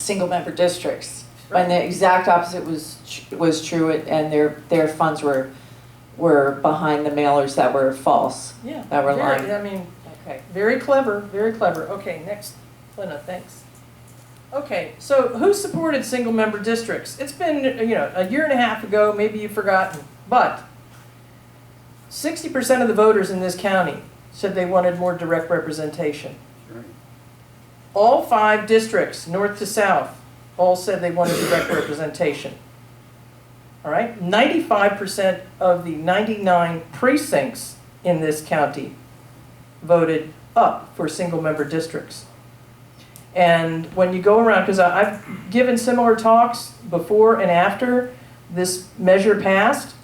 single-member districts. Right. And the exact opposite was true, and their funds were behind the mailers that were false. Yeah, that were lying. I mean, okay, very clever, very clever. Okay, next, Lena, thanks. Okay, so who supported single-member districts? It's been, you know, a year and a half ago, maybe you've forgotten, but 60% of the voters in this county said they wanted more direct representation. Right. All 5 districts, north to south, all said they wanted direct representation. All right, 95% of the 99 precincts in this county voted up for single-member districts. And when you go around, because I've given similar talks before and after this measure passed,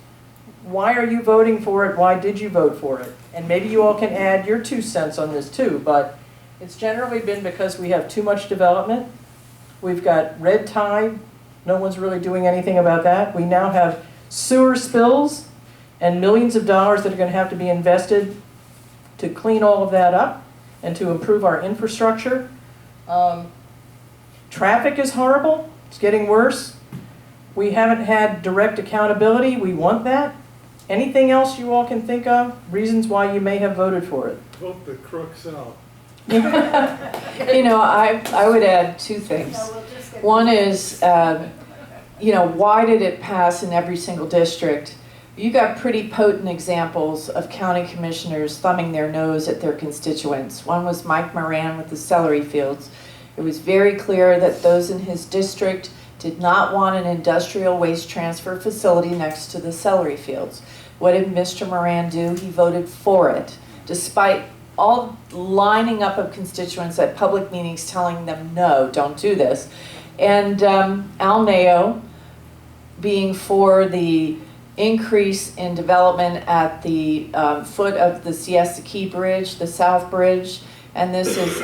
why are you voting for it? Why did you vote for it? And maybe you all can add your 2 cents on this too, but it's generally been because we have too much development. We've got red tide. No one's really doing anything about that. We now have sewer spills and millions of dollars that are going to have to be invested to clean all of that up and to improve our infrastructure. Traffic is horrible. It's getting worse. We haven't had direct accountability. We want that. Anything else you all can think of? Reasons why you may have voted for it? Vote the crooks out. You know, I would add 2 things. One is, you know, why did it pass in every single district? You got pretty potent examples of county commissioners thumbing their nose at their constituents. One was Mike Moran with the celery fields. It was very clear that those in his district did not want an industrial waste transfer facility next to the celery fields. What did Mr. Moran do? He voted for it, despite all lining up of constituents at public meetings telling them, no, don't do this. And Al Mayo being for the increase in development at the foot of the Siesta Key Bridge, the South Bridge, and this is,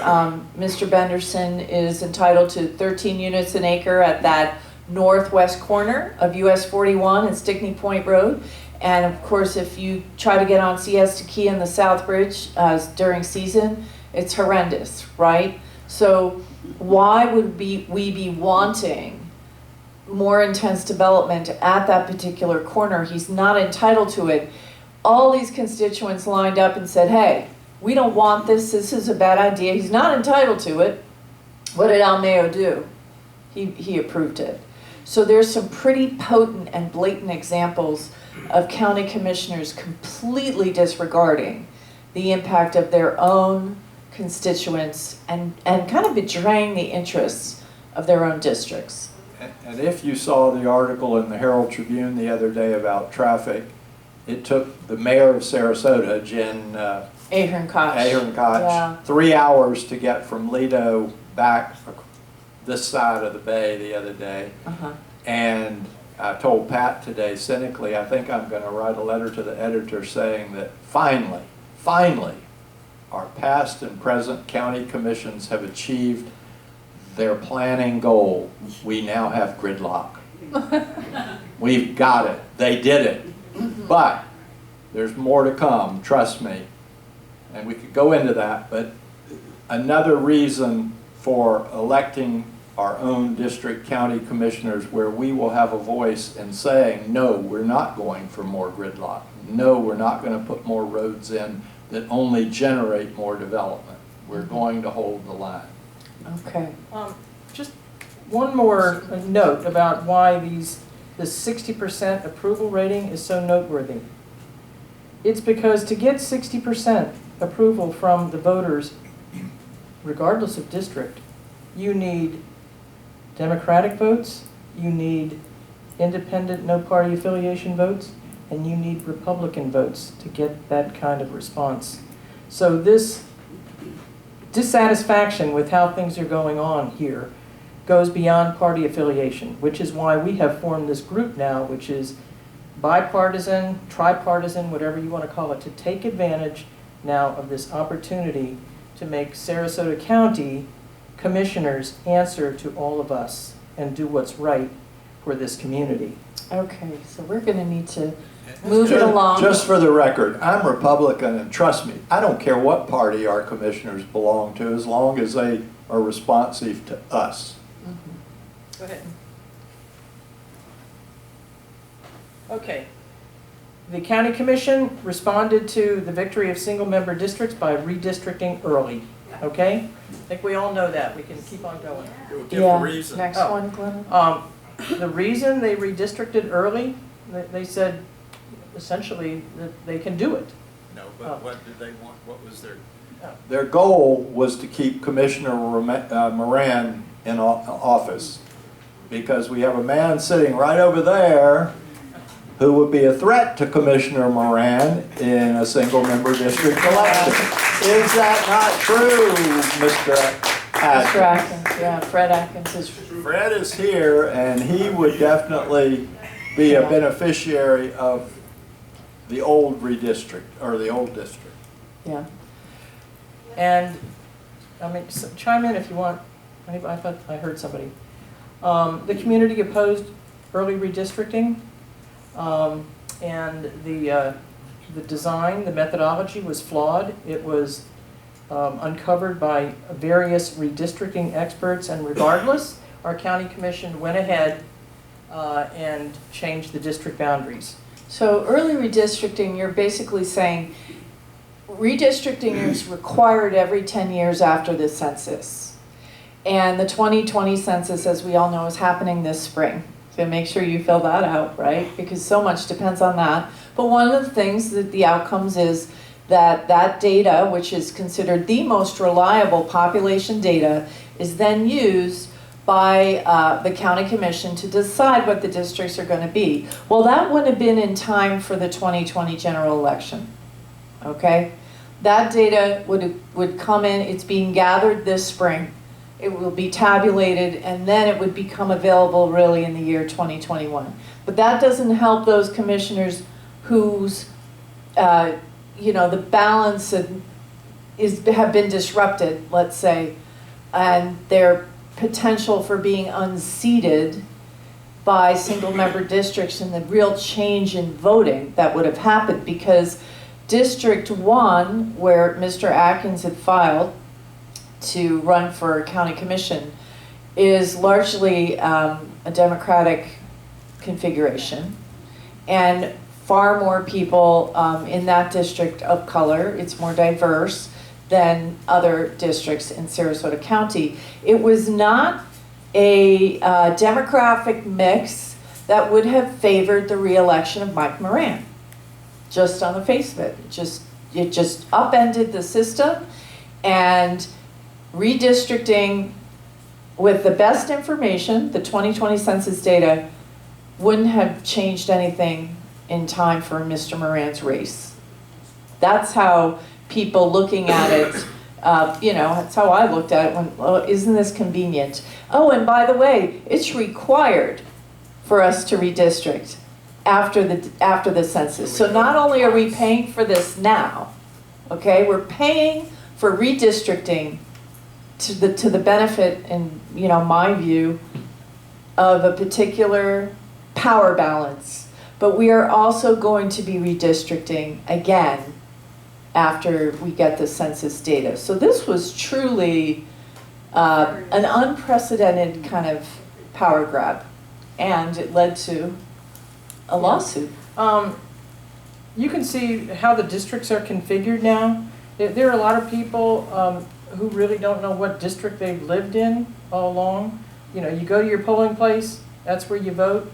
Mr. Benderson is entitled to 13 units an acre at that northwest corner of US 41 and Stickney Point Road. And of course, if you try to get on Siesta Key and the South Bridge during season, it's horrendous, right? So why would we be wanting more intense development at that particular corner? He's not entitled to it. All these constituents lined up and said, hey, we don't want this. This is a bad idea. He's not entitled to it. What did Al Mayo do? He approved it. So there's some pretty potent and blatant examples of county commissioners completely disregarding the impact of their own constituents and kind of betraying the interests of their own districts. And if you saw the article in the Herald Tribune the other day about traffic, it took the mayor of Sarasota, Jen Ahern Koch, yeah, 3 hours to get from Lido back this side of the bay the other day. And I told Pat today, cynically, I think I'm going to write a letter to the editor saying that finally, our past and present county commissions have achieved their planning goal. We now have gridlock. We've got it. They did it. But there's more to come, trust me. And we could go into that, but another reason for electing our own district county commissioners where we will have a voice in saying, no, we're not going for more gridlock. No, we're not going to put more roads in that only generate more development. We're going to hold the line. Okay. Just one more note about why the 60% approval rating is so noteworthy. It's because to get 60% approval from the voters, regardless of district, you need Democratic votes, you need independent no party affiliation votes, and you need Republican votes to get that kind of response. So this dissatisfaction with how things are going on here goes beyond party affiliation, which is why we have formed this group now, which is bipartisan, tripartisan, whatever you want to call it, to take advantage now of this opportunity to make Sarasota County commissioners answer to all of us and do what's right for this community. Okay, so we're going to need to move it along. Just for the record, I'm Republican, and trust me, I don't care what party our commissioners belong to as long as they are responsive to us. Go ahead. Okay. The county commission responded to the victory of single-member districts by redistricting early, okay? I think we all know that. We can keep on going. Give Yeah, the reason. next Oh. one, Glenn. The reason they redistricted early, they said essentially that they can do it. No, but what did they want, what was their? Their goal was to keep Commissioner Moran in office, because we have a man sitting right over there who would be a threat to Commissioner Moran in a single-member district election. Is that not true, Mr. Mr. Atkins? Atkins, yeah, Fred Atkins is, Fred is here, and he would definitely be a beneficiary of the old redistrict, or the old district. yeah. And, I mean, chime in if you want. I thought I heard somebody. The community opposed early redistricting, and the design, the methodology was flawed. It was uncovered by various redistricting experts, and regardless, our county commission went ahead and changed the district boundaries. So early redistricting, you're basically saying redistricting is required every 10 years after the census. And the 2020 census, as we all know, is happening this spring. So make sure you fill that out, right? Because so much depends on that. But one of the things that the outcomes is that that data, which is considered the most reliable population data, is then used by the county commission to decide what the districts are going to be. Well, that wouldn't have been in time for the 2020 general election, okay? That data would come in, it's being gathered this spring. It will be tabulated, and then it would become available really in the year 2021. But that doesn't help those commissioners whose, the balance have been disrupted, let's say, and their potential for being unseated by single-member districts and the real change in voting that would have happened, because District 1, where Mr. Atkins had filed to run for county commission, is largely a Democratic configuration, and far more people in that district of color. It's more diverse than other districts in Sarasota County. It was not a demographic mix that would have favored the re-election of Mike Moran, just on the face of it. It just upended the system, and redistricting with the best information, the 2020 census data, wouldn't have changed anything in time for Mr. Moran's race. That's how people looking at it, that's how I looked at it when, oh, isn't this convenient? Oh, and by the way, it's required for us to redistrict after the census. So not only are we paying for this now, okay, we're paying for redistricting to the benefit, in my view, of a particular power balance. But we are also going to be redistricting again after we get the census data. So this was truly an unprecedented kind of power grab, and it led to a lawsuit. You can see how the districts are configured now. There are a lot of people who really don't know what district they've lived in all along. You go to your polling place, that's where you vote,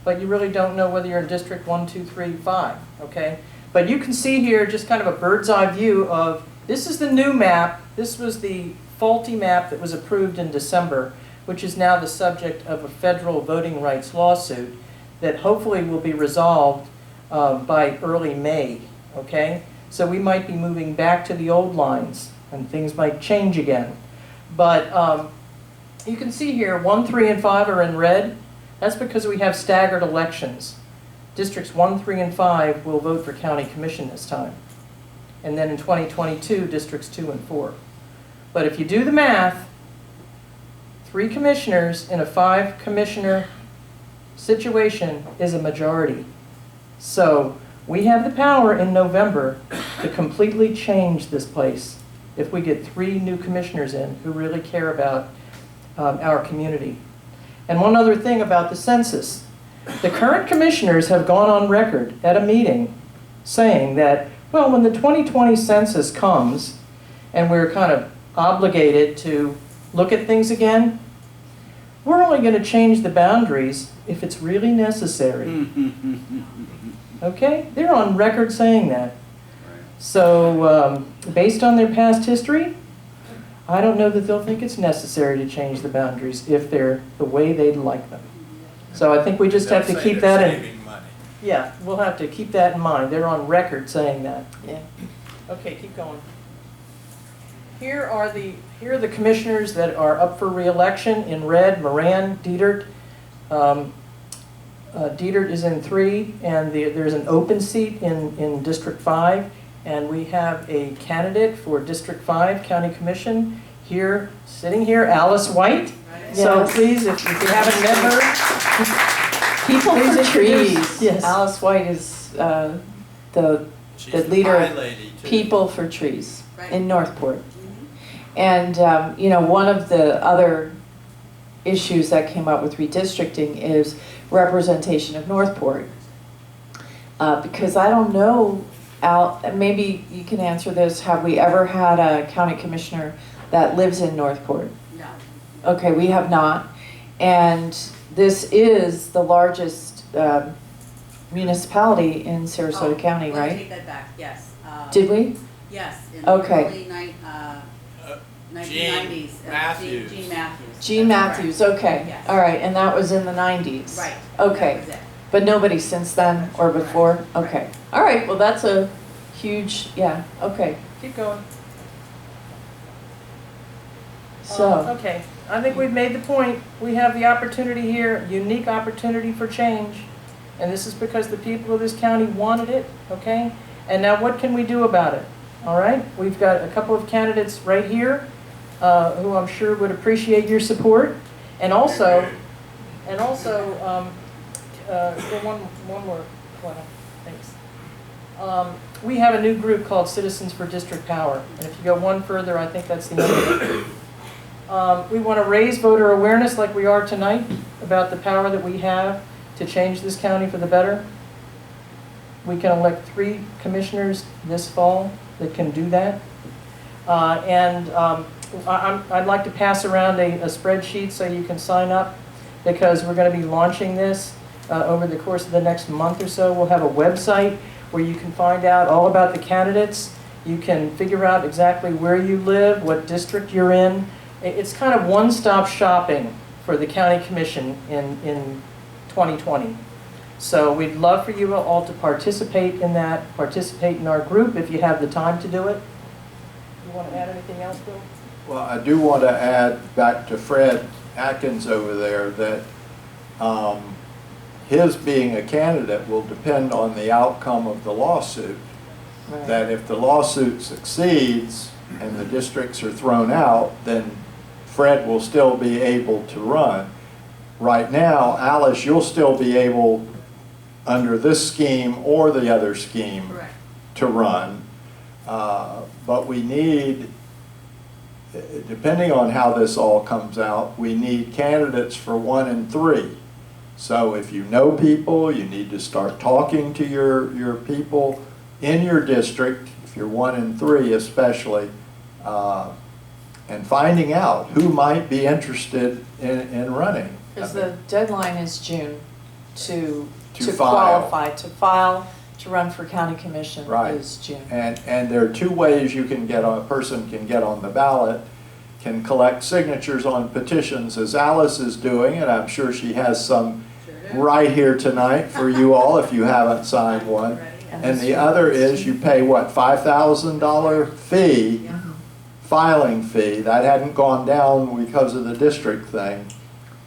but you really don't know whether you're in District 1, 2, 3, 5, okay? But you can see here just kind of a bird's eye view of, this is the new map. This was the faulty map that was approved in December, which is now the subject of a federal voting rights lawsuit that hopefully will be resolved by early May, okay? So we might be moving back to the old lines, and things might change again. But you can see here 1, 3, and 5 are in red. That's because we have staggered elections. Districts 1, 3, and 5 will vote for county commission this time. And then in 2022, districts 2 and 4. But if you do the math, 3 commissioners in a 5-commissioner situation is a majority. So we have the power in November to completely change this place if we get 3 new commissioners in who really care about our community. And one other thing about the census. The current commissioners have gone on record at a meeting saying that, well, when the 2020 census comes and we're kind of obligated to look at things again, we're only going to change the boundaries if it's really necessary. Okay? They're on record saying that. So, based on their past history, I don't know that they'll think it's necessary to change the boundaries if they're the way they'd like them. So I think we just have to keep that in. Saving money. Yeah, we'll have to keep that in mind. They're on record saying that. Yeah. Okay, keep going. Here are the commissioners that are up for re-election. In red, Moran, Dietert. Dietert is in 3, and there's an open seat in District 5. And we have a candidate for District 5 County Commission here, sitting here, Alice White. So Yes. please, if you haven't met her, People please for introduce- Trees. Yes. Alice White is the She's the leader pie of lady, too. People for Trees Right. in Northport. And, you know, one of the other issues that came up with redistricting is representation of Northport. Because I don't know, Al, maybe you can answer this, have we ever had a county commissioner that lives in Northport? No. Okay, we have not. And this is the largest municipality in Sarasota County, Let me right? take that back, yes. Did we? Yes, in the Okay. early 1990s. Matthews. Gene Matthews. Gene That's Matthews, correct. okay. Yes. All right, and that was in the 90s? Right. Okay. That was it. But nobody since then or before? Okay. All right, well, that's a huge, yeah, okay. keep going. So, Okay, I think we've made the point. We have the opportunity here, unique opportunity for change. And this is because the people of this county wanted it, okay? And now what can we do about it? All right, we've got a couple of candidates right here who I'm sure would appreciate your support. And also, one more, Glenn, thanks. We have a new group called Citizens for District Power. And if you go one further, I think that's the name. We want to raise voter awareness like we are tonight about the power that we have to change this county for the better. We can elect 3 commissioners this fall that can do that. I'd like to pass around a spreadsheet so you can sign up, because we're going to be launching this over the course of the next month or so. We'll have a website where you can find out all about the candidates. You can figure out exactly where you live, what district you're in. It's kind of one-stop shopping for the county commission in 2020. So we'd love for you all to participate in that, participate in our group if you have the time to do it. You want to add anything else, Bill? Well, I do want to add back to Fred Atkins over there that his being a candidate will depend on the outcome of the lawsuit. right. That if the lawsuit succeeds and the districts are thrown out, then Fred will still be able to run. Right now, Alice, you'll still be able, under this scheme or the other scheme, Correct. to run. But we need, depending on how this all comes out, we need candidates for 1 and 3. So if you know people, you need to start talking to your people in your district, if you're 1 and 3 especially, and finding out who might be interested in running. Because the deadline is June to file. qualify, to run for county commission Right. is June. And there are 2 ways you can get on, a person can get on the ballot, can collect signatures on petitions, as Alice is doing, and I'm sure she has some right here tonight for you all if you haven't signed one. And the other is you pay what, $5,000 fee, filing fee. That hadn't gone down because of the district thing,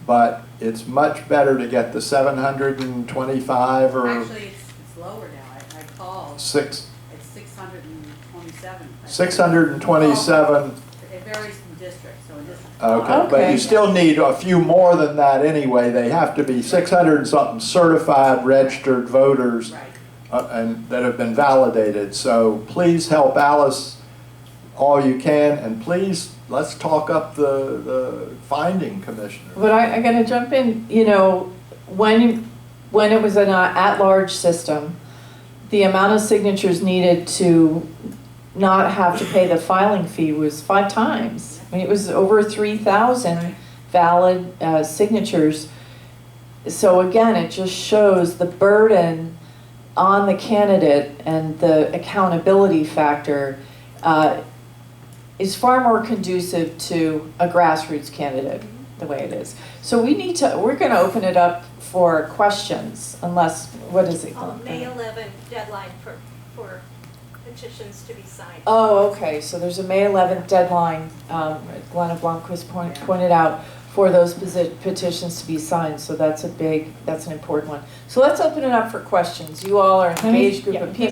but it's much better to get the 725 or Actually, it's lower now. I called. six. It's 627. 627. It varies from district, so in district. Okay, but Okay. you still need a few more than that anyway. They have to be 600 and something certified registered voters Right. and that have been validated. So please help Alice all you can, and please let's talk up the finding commissioner. But I gotta jump in, you know, when it was an at-large system, the amount of signatures needed to not have to pay the filing fee was 5 times. I mean, it was over 3,000 valid signatures. So again, it just shows the burden on the candidate, and the accountability factor is far more conducive to a grassroots candidate, the way it is. So we're gonna open it up for questions, unless, what is it? May 11th deadline for petitions to be signed. Oh, okay, so there's a May 11th deadline, Glenna Blomquist pointed out, for those petitions to be signed, so that's an important one. So let's open it up for questions. You all are an engaged group of people.